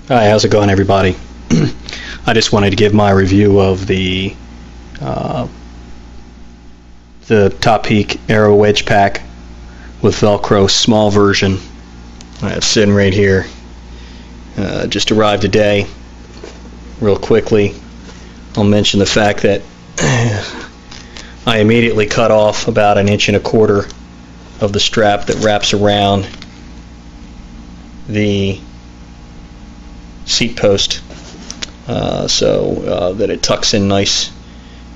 Hi, how's it going, everybody? I just wanted to give my review of the Topeak Aero Wedge pack with Velcro small version. I have sitting right here. Just arrived today. Real quickly, I'll mention the fact that I immediately cut off about 1.25 inches of the strap that wraps around the seat post so that it tucks in nice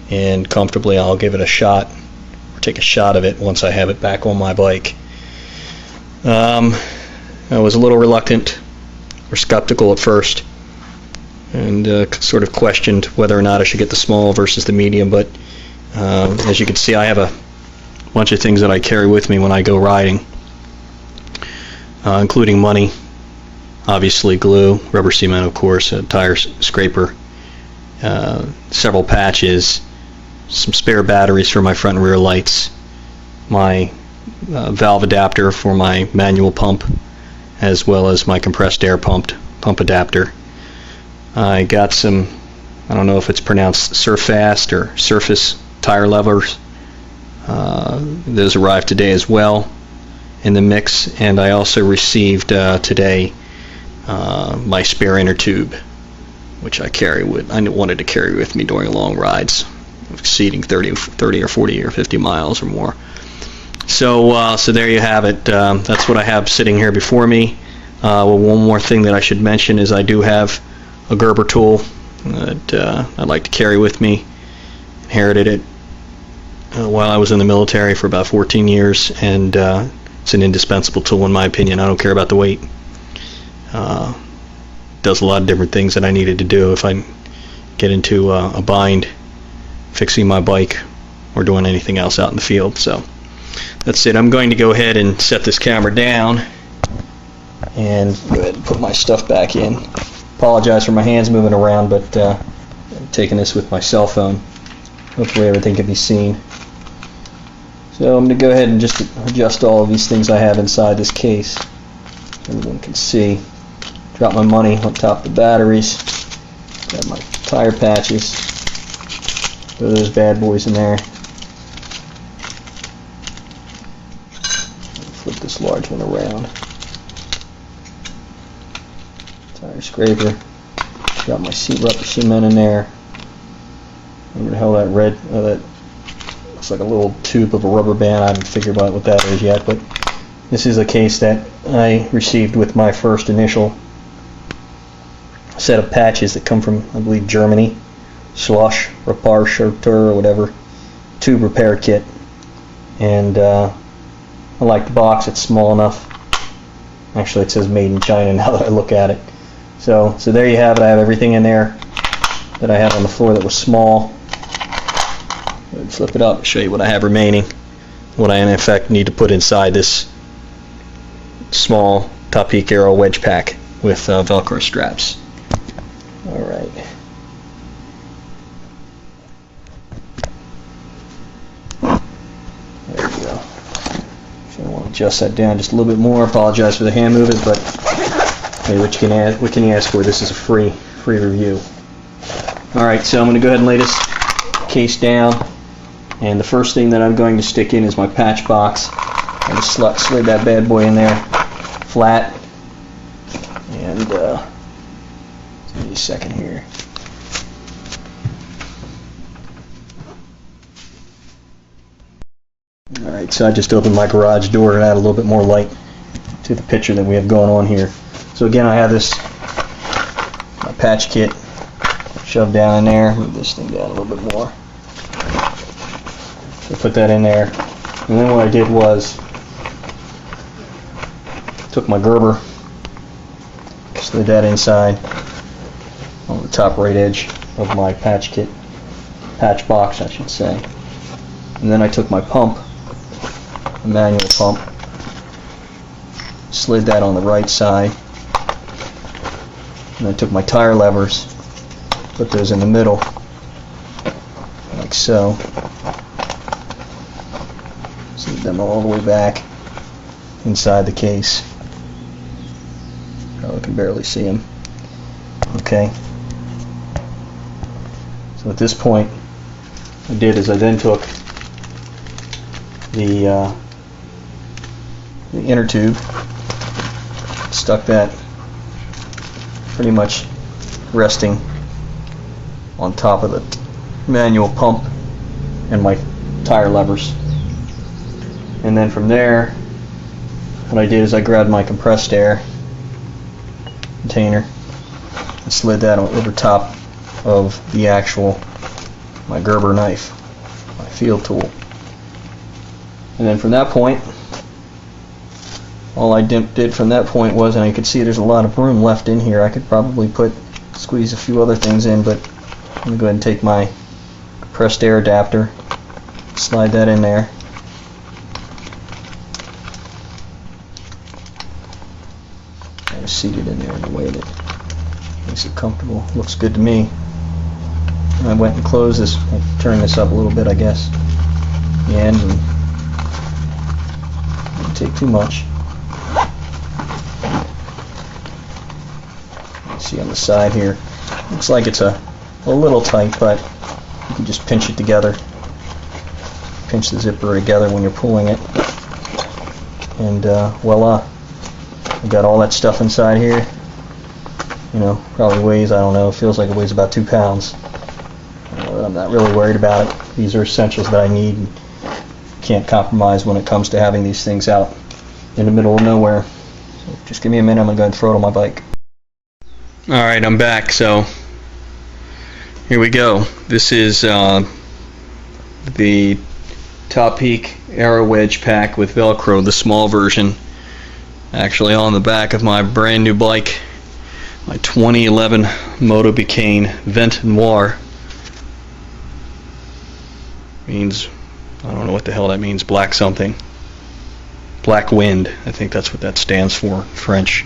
and comfortably. I'll give it a shot, or take a shot of it once I have it back on my bike. I was a little reluctant or skeptical at first, and sort of questioned whether or not I should get the small versus the medium, but as you can see, I have a bunch of things that I carry with me when I go riding, including money, obviously glue, rubber cement, of course, a tire scraper, several patches, some spare batteries for my front and rear lights, my valve adapter for my manual pump, as well as my compressed air pump adapter. I got some, I don't know if it's pronounced Surfast or Surface tire levers. Those arrived today as well in the mix, and I also received today my spare inner tube, which I wanted to carry with me during long rides exceeding 30 or 40 or 50 miles or more. So there you have it. That's what I have sitting here before me. Well, one more thing that I should mention is I do have a Gerber tool that I'd like to carry with me. Inherited it while I was in the military for about 14 years, and it's an indispensable tool in my opinion. I don't care about the weight. Does a lot of different things that I needed to do if I get into a bind fixing my bike or doing anything else out in the field. So that's it. I'm going to go ahead and set this camera down and go ahead and put my stuff back in. Apologize for my hands moving around, but I'm taking this with my cell phone. Hopefully everything can be seen. So I'm going to go ahead and just adjust all of these things I have inside this case so everyone can see. Drop my money on top of the batteries. Got my tire patches. Throw those bad boys in there. Flip this large one around. Tire scraper. Got my rubber cement in there. Wonder how that red, that looks like a little tube of a rubber band. I haven't figured out what that is yet, but this is a case that I received with my first initial set of patches that come from, I believe, Germany. Schloss Repair or whatever. Tube repair kit. And I like the box. It's small enough. Actually, it says made in China now that I look at it. So there you have it. I have everything in there that I had on the floor that was small. Flip it up and show you what I have remaining. What I in effect need to put inside this small Topeak Aero Wedge pack with Velcro straps. Alright. There we go. So I want to adjust that down just a little bit more. Apologize for the hand movements, but hey, what can you ask for? This is a free review. Alright, so I'm going to go ahead and lay this case down, and the first thing that I'm going to stick in is my patch box. I just slid that bad boy in there flat, and give me a second here. Alright, so I just opened my garage door and add a little bit more light to the picture that we have going on here. So again, I have this my patch kit shoved down in there. Move this thing down a little bit more. So put that in there, and then what I did was took my Gerber, slid that inside on the top right edge of my patch box, I should say. And then I took my pump, a manual pump, slid that on the right side, and I took my tire levers, put those in the middle, like so. Slid them all the way back inside the case. Probably can barely see them. Okay. So at this point, what I did is I then took the inner tube, stuck that pretty much resting on top of the manual pump and my tire levers. And then from there, what I did is I grabbed my compressed air container and slid that over top of the actual, my Gerber knife, my field tool. And then from that point, all I did from that point was, and you can see there's a lot of room left in here. I could probably squeeze a few other things in, but I'm going to go ahead and take my compressed air adapter, slide that in there. I was seated in there in a way that makes it comfortable. Looks good to me. And I went and closed this. I turned this up a little bit, I guess, the end, and didn't take too much. See on the side here, looks like it's a little tight, but you can just pinch it together, pinch the zipper together when you're pulling it, and voila, we got all that stuff inside here. You know, probably weighs, I don't know, feels like it weighs about 2 pounds. I'm not really worried about it. These are essentials that I need and can't compromise when it comes to having these things out in the middle of nowhere. So just give me a minute, I'm going to go ahead and throttle my bike. Alright, I'm back. So here we go. This is the Topeak Aero Wedge pack with Velcro, the small version, actually on the back of my brand new bike, my 2011 Moto Bicane Vent Noir. Means, I don't know what the hell that means, black something. Black wind, I think that's what that stands for, French.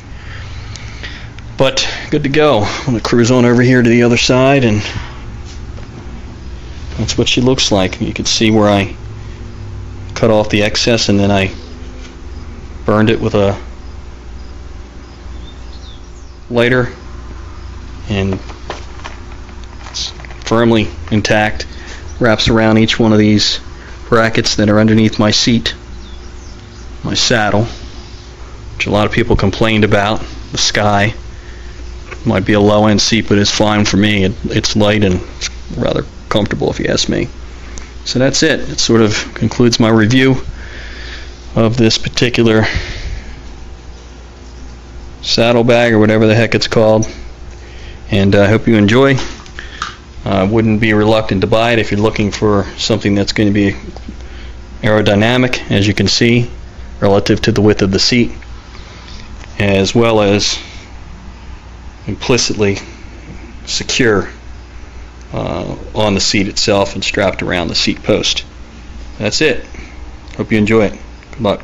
But good to go. I'm going to cruise on over here to the other side, and that's what she looks like. You can see where I cut off the excess and then I burned it with a lighter, and it's firmly intact. Wraps around each one of these brackets that are underneath my seat, my saddle, which a lot of people complained about. The Sky might be a low-end seat, but it's fine for me. It's light and it's rather comfortable, if you ask me. So that's it. It sort of concludes my review of this particular saddlebag, or whatever the heck it's called, and I hope you enjoy. I wouldn't be reluctant to buy it if you're looking for something that's going to be aerodynamic, as you can see, relative to the width of the seat, as well as implicitly secure on the seat itself and strapped around the seat post. That's it. Hope you enjoy it. Good luck.